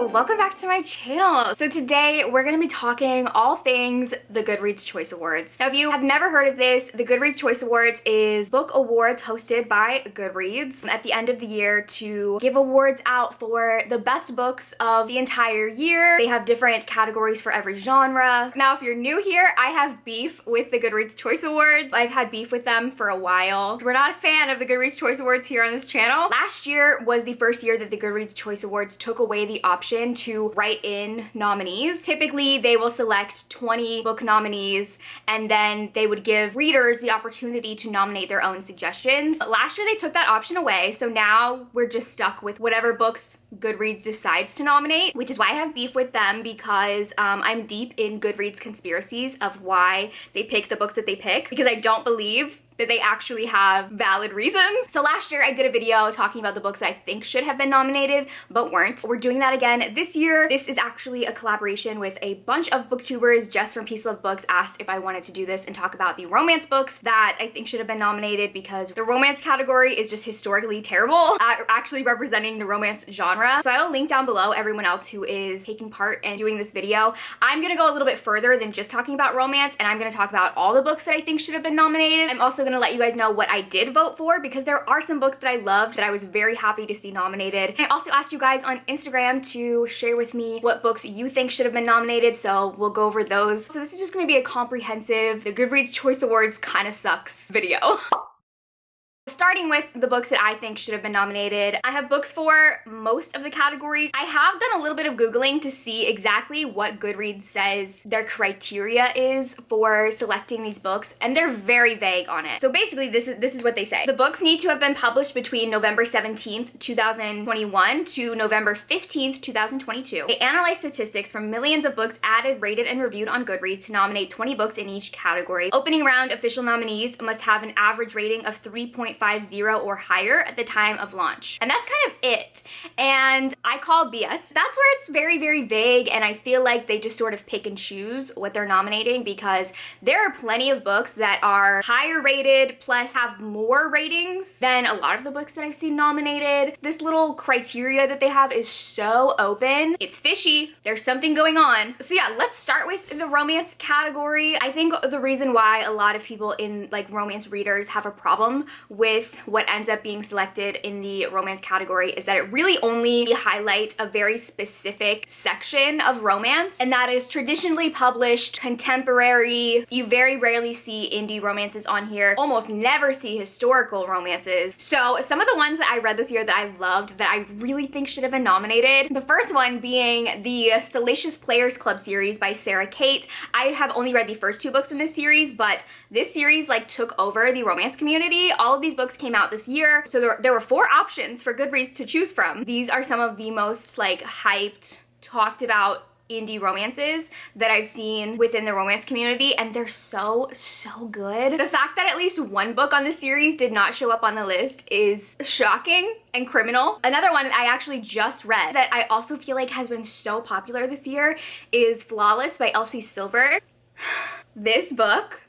welcome back to my channel. So today we're going to be talking all things the Goodreads Choice Awards. Now if you have never heard of this, the Goodreads Choice Awards is book awards hosted by Goodreads at the end of the year to give awards out for the best books of the entire year. They have different categories for every genre. Now if you're new here, I have beef with the Goodreads Choice Awards. I've had beef with them for a while. We're not a fan of the Goodreads Choice Awards here on this channel. Last year was the first year that the Goodreads Choice Awards took away the option to write in nominees. Typically, they will select 20 book nominees and then they would give readers the opportunity to nominate their own suggestions. Last year, they took that option away, so now we're just stuck with whatever books Goodreads decides to nominate, which is why I have beef with them because I'm deep in Goodreads conspiracies of why they pick the books that they pick because I don't believe that they actually have valid reasons. So last year I did a video talking about the books that I think should have been nominated but weren't. We're doing that again this year. This is actually a collaboration with a bunch of booktubers. Jess from Peace Love Books asked if I wanted to do this and talk about the romance books that I think should have been nominated because the romance category is just historically terrible at actually representing the romance genre. So I will link down below everyone else who is taking part in doing this video. I'm gonna go a little bit further than just talking about romance, and I'm gonna talk about all the books that I think should have been nominated. I'm also gonna let you guys know what I did vote for because there are some books that I loved that I was very happy to see nominated. I also asked you guys on Instagram to share with me what books you think should have been nominated, so we'll go over those. So this is just gonna be a comprehensive, the Goodreads Choice Awards kinda sucks video. Starting with the books that I think should have been nominated, I have books for most of the categories. I have done a little bit of Googling to see exactly what Goodreads says their criteria is for selecting these books, and they're very vague on it. So basically, this is what they say. The books need to have been published between November 17th, 2021 to November 15th, 2022. They analyze statistics from millions of books added, rated, and reviewed on Goodreads to nominate 20 books in each category. Opening round official nominees must have an average rating of 3.50 or higher at the time of launch. And that's kind of it. And I call BS. That's where it's very, very vague, and I feel like they just sort of pick and choose what they're nominating because there are plenty of books that are higher rated plus have more ratings than a lot of the books that I've seen nominated. This little criteria that they have is so open. It's fishy. There's something going on. So yeah, let's start with the romance category. I think the reason why a lot of people in like romance readers have a problem with what ends up being selected in the romance category is that it really only highlights a very specific section of romance, and that is traditionally published contemporary. You very rarely see indie romances on here, almost never see historical romances. So some of the ones that I read this year that I loved that I really think should have been nominated, the first one being the Salacious Players Club series by Sarah Kate. I have only read the first two books in this series, but this series like took over the romance community. All of these books came out this year, so there were 4 options for Goodreads to choose from. These are some of the most like hyped, talked about indie romances that I've seen within the romance community, and they're so good. The fact that at least one book on the series did not show up on the list is shocking and criminal. Another one that I actually just read that I also feel like has been so popular this year is Flawless by Elsie Silver. This book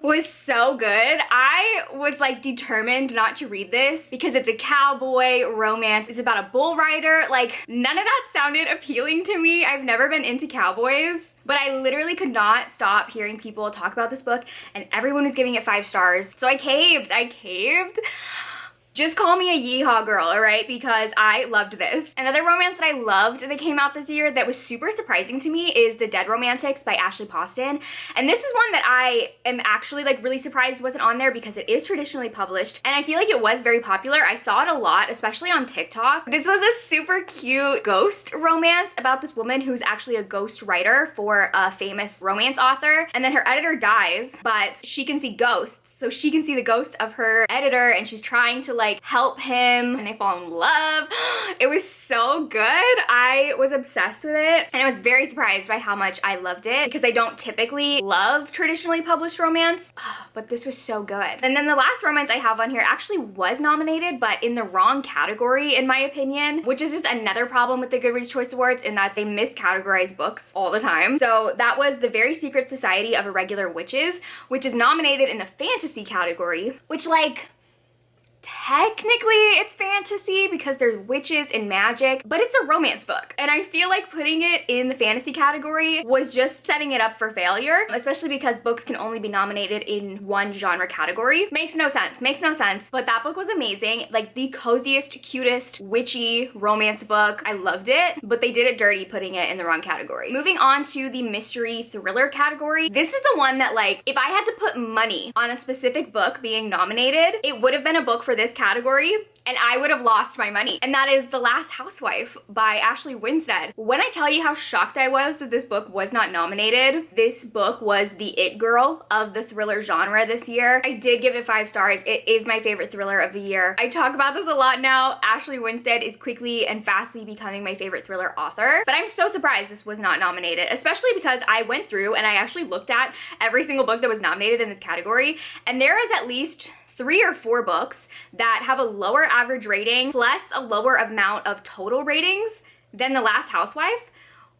was so good. I was like determined not to read this because it's a cowboy romance. It's about a bull rider. Like none of that sounded appealing to me. I've never been into cowboys, but I literally could not stop hearing people talk about this book and everyone was giving it 5 stars. So I caved. Just call me a yeehaw girl, all right? Because I loved this. Another romance that I loved that came out this year that was super surprising to me is The Dead Romantics by Ashley Poston. And this is one that I am actually like really surprised wasn't on there because it is traditionally published. And I feel like it was very popular. I saw it a lot, especially on TikTok. This was a super cute ghost romance about this woman who's actually a ghost writer for a famous romance author. And then her editor dies, but she can see ghosts. So she can see the ghost of her editor and she's trying to like help him and they fall in love. It was so good. I was obsessed with it and I was very surprised by how much I loved it because I don't typically love traditionally published romance, but this was so good. And then the last romance I have on here actually was nominated, but in the wrong category in my opinion, which is just another problem with the Goodreads Choice Awards, and that's they miscategorize books all the time. So that was The Very Secret Society of Irregular Witches, which is nominated in the fantasy category, which like technically it's fantasy because there's witches and magic, but it's a romance book. And I feel like putting it in the fantasy category was just setting it up for failure, especially because books can only be nominated in one genre category. Makes no sense, but that book was amazing. Like the coziest, cutest, witchy romance book. I loved it, but they did it dirty putting it in the wrong category. Moving on to the mystery thriller category. This is the one that, like, if I had to put money on a specific book being nominated, it would have been a book for this category and I would have lost my money. And that is The Last Housewife by Ashley Winstead. When I tell you how shocked I was that this book was not nominated, this book was the it girl of the thriller genre this year. I did give it 5 stars. It is my favorite thriller of the year. I talk about this a lot now. Ashley Winstead is quickly and fastly becoming my favorite thriller author, but I'm so surprised this was not nominated, especially because I went through and I actually looked at every single book that was nominated in this category, and there is at least 3 or 4 books that have a lower average rating plus a lower amount of total ratings than The Last Housewife,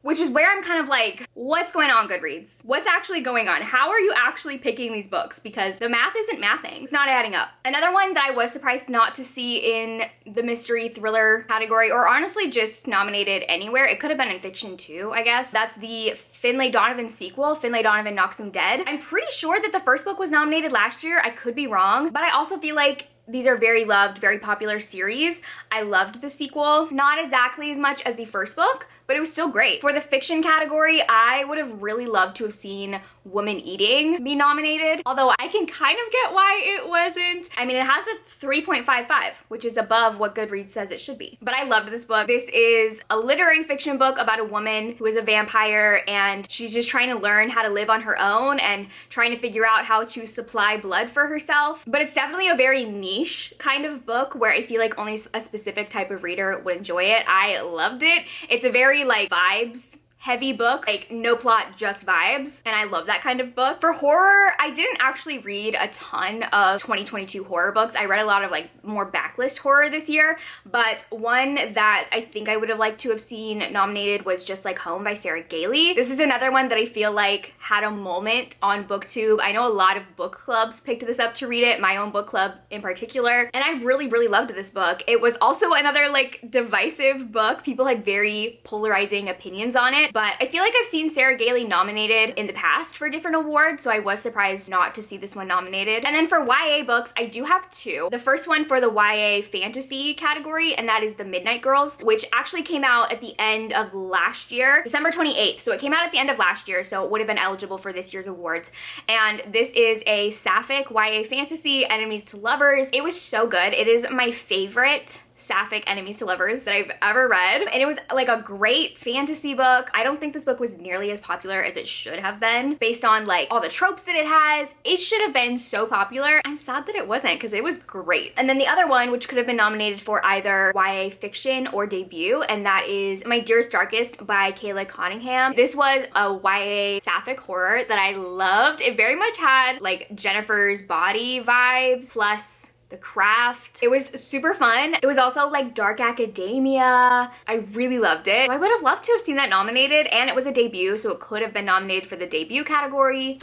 which is where I'm kind of like, what's going on, Goodreads? What's actually going on? How are you actually picking these books? Because the math isn't mathing. It's not adding up. Another one that I was surprised not to see in the mystery thriller category, or honestly just nominated anywhere, it could have been in fiction too, I guess. That's the Finlay Donovan sequel, Finlay Donovan Knocks 'Em Dead. I'm pretty sure that the first book was nominated last year. I could be wrong, but I also feel like these are very loved, very popular series. I loved the sequel, not exactly as much as the first book, but it was still great. For the fiction category, I would have really loved to have seen Woman Eating be nominated, although I can kind of get why it wasn't. I mean, it has a 3.55, which is above what Goodreads says it should be. But I loved this book. This is a literary fiction book about a woman who is a vampire and she's just trying to learn how to live on her own and trying to figure out how to supply blood for herself. But it's definitely a very niche kind of book where I feel like only a specific type of reader would enjoy it. I loved it. It's a very like vibes heavy book, like no plot, just vibes, and I love that kind of book. For horror, I didn't actually read a ton of 2022 horror books. I read a lot of like more backlist horror this year, but one that I think I would have liked to have seen nominated was Just Like Home by Sarah Gailey. This is another one that I feel like had a moment on BookTube. I know a lot of book clubs picked this up to read it, my own book club in particular, and I really, really loved this book. It was also another like divisive book. People had very polarizing opinions on it, but I feel like I've seen Sarah Gailey nominated in the past for different awards, so I was surprised not to see this one nominated. And then for YA books, I do have 2. The first one for the YA fantasy category, and that is The Midnight Girls, which actually came out at the end of last year, December 28th. So it came out at the end of last year, so it would have been eligible for this year's awards. And this is a sapphic YA fantasy, enemies to lovers. It was so good. It is my favorite sapphic enemies to lovers that I've ever read, and it was like a great fantasy book. I don't think this book was nearly as popular as it should have been based on like all the tropes that it has. It should have been so popular. I'm sad that it wasn't because it was great. And then the other one, which could have been nominated for either YA fiction or debut, and that is My Dearest Darkest by Kayla Cunningham. This was a YA sapphic horror that I loved. It very much had like Jennifer's Body vibes plus The Craft. It was super fun. It was also like dark academia. I really loved it. So I would have loved to have seen that nominated, and it was a debut, so it could have been nominated for the debut category.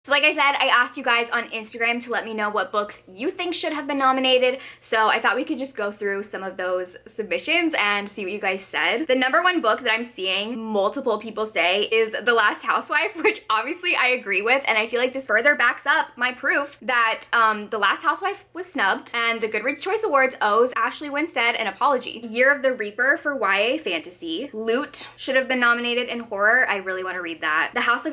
So like I said, I asked you guys on Instagram to let me know what books you think should have been nominated. So I thought we could just go through some of those submissions and see what you guys said. The #1 book that I'm seeing multiple people say is The Last Housewife, which obviously I agree with. And I feel like this further backs up my proof that The Last Housewife was snubbed and the Goodreads Choice Awards owes Ashley Winstead an apology. Year of the Reaper for YA fantasy. Loot should have been nominated in horror. I really want to read that. The House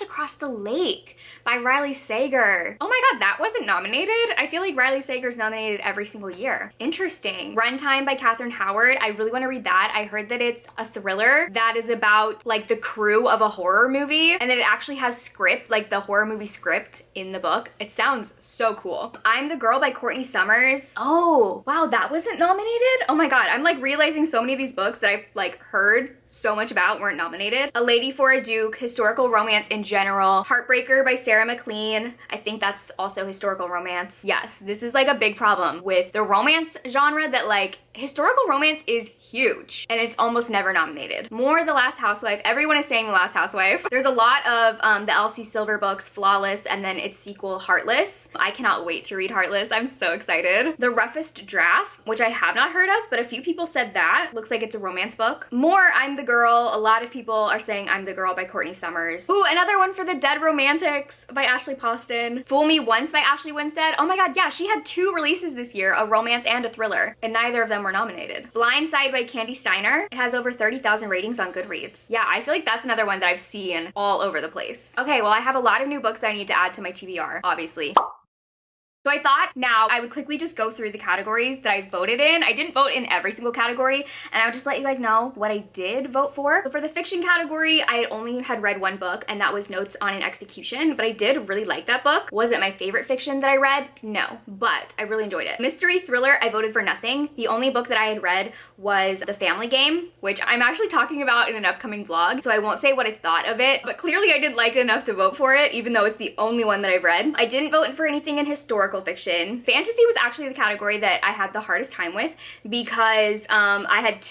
Across the Lake by Riley Sager. Oh my god, that wasn't nominated? I feel like Riley Sager's nominated every single year. Interesting. Runtime by Catherine Howard. I really want to read that. I heard that it's a thriller that is about like the crew of a horror movie, and that it actually has script, like the horror movie script in the book. It sounds so cool. I'm the Girl by Courtney Summers. Oh, wow, that wasn't nominated? Oh my god, I'm like realizing so many of these books that I've like heard so much about weren't nominated. A Lady for a Duke, historical romance in general. Heartbreaker by Sarah McLean. I think that's also historical romance. Yes, this is like a big problem with the romance genre that like historical romance is huge and it's almost never nominated. More The Last Housewife. Everyone is saying The Last Housewife. There's a lot of the Elsie Silver books, Flawless, and then its sequel, Heartless. I cannot wait to read Heartless. I'm so excited. The Roughest Draft, which I have not heard of, but a few people said that. Looks like it's a romance book. More I'm the Girl. A lot of people are saying I'm the Girl by Courtney Summers. Ooh, another one for the Dead Romantics by Ashley Poston. Fool Me Once by Ashley Winstead. Oh my god, yeah, she had 2 releases this year, a romance and a thriller, and neither of them were nominated. Blind Side by Candy Steiner. It has over 30,000 ratings on Goodreads. Yeah, I feel like that's another one that I've seen all over the place. Okay, well, I have a lot of new books that I need to add to my TBR, obviously. So I thought now I would quickly just go through the categories that I voted in. I didn't vote in every single category, and I would just let you guys know what I did vote for. So for the fiction category, I only had read one book, and that was Notes on an Execution, but I did really like that book. Was it my favorite fiction that I read? No, but I really enjoyed it. Mystery thriller, I voted for nothing. The only book that I had read was The Family Game, which I'm actually talking about in an upcoming vlog, so I won't say what I thought of it, but clearly I didn't like it enough to vote for it, even though it's the only one that I've read. I didn't vote for anything in historical fiction. Fantasy was actually the category that I had the hardest time with because I had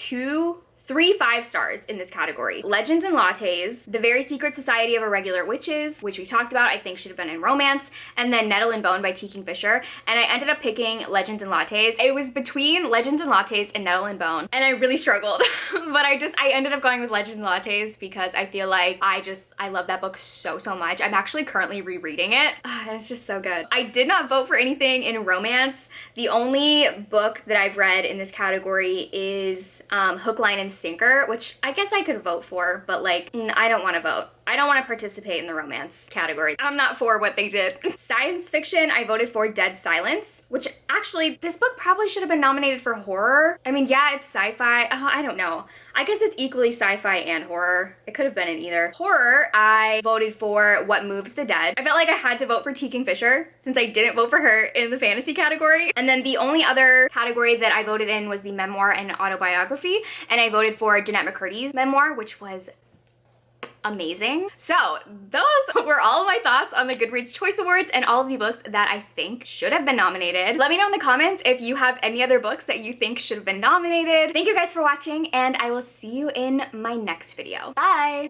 3 5 stars in this category. Legends and Lattes, The Very Secret Society of Irregular Witches, which we talked about, I think should have been in romance, and then Nettle and Bone by T. Kingfisher, and I ended up picking Legends and Lattes. It was between Legends and Lattes and Nettle and Bone, and I really struggled, but I ended up going with Legends and Lattes because I feel like I love that book so much. I'm actually currently rereading it, and it's just so good. I did not vote for anything in romance. The only book that I've read in this category is Hook, Line, and Sinker, which I guess I could vote for, but like, I don't want to vote. I don't want to participate in the romance category. I'm not for what they did. Science fiction, I voted for Dead Silence, which actually, this book probably should have been nominated for horror. I mean, yeah, it's sci-fi. I don't know. I guess it's equally sci-fi and horror. It could have been in either. Horror, I voted for What Moves the Dead. I felt like I had to vote for T. Kingfisher since I didn't vote for her in the fantasy category. And then the only other category that I voted in was the memoir and autobiography, and I voted for Jennette McCurdy's memoir, which was amazing. So those were all of my thoughts on the Goodreads Choice Awards and all of the books that I think should have been nominated. Let me know in the comments if you have any other books that you think should have been nominated. Thank you guys for watching, and I will see you in my next video. Bye!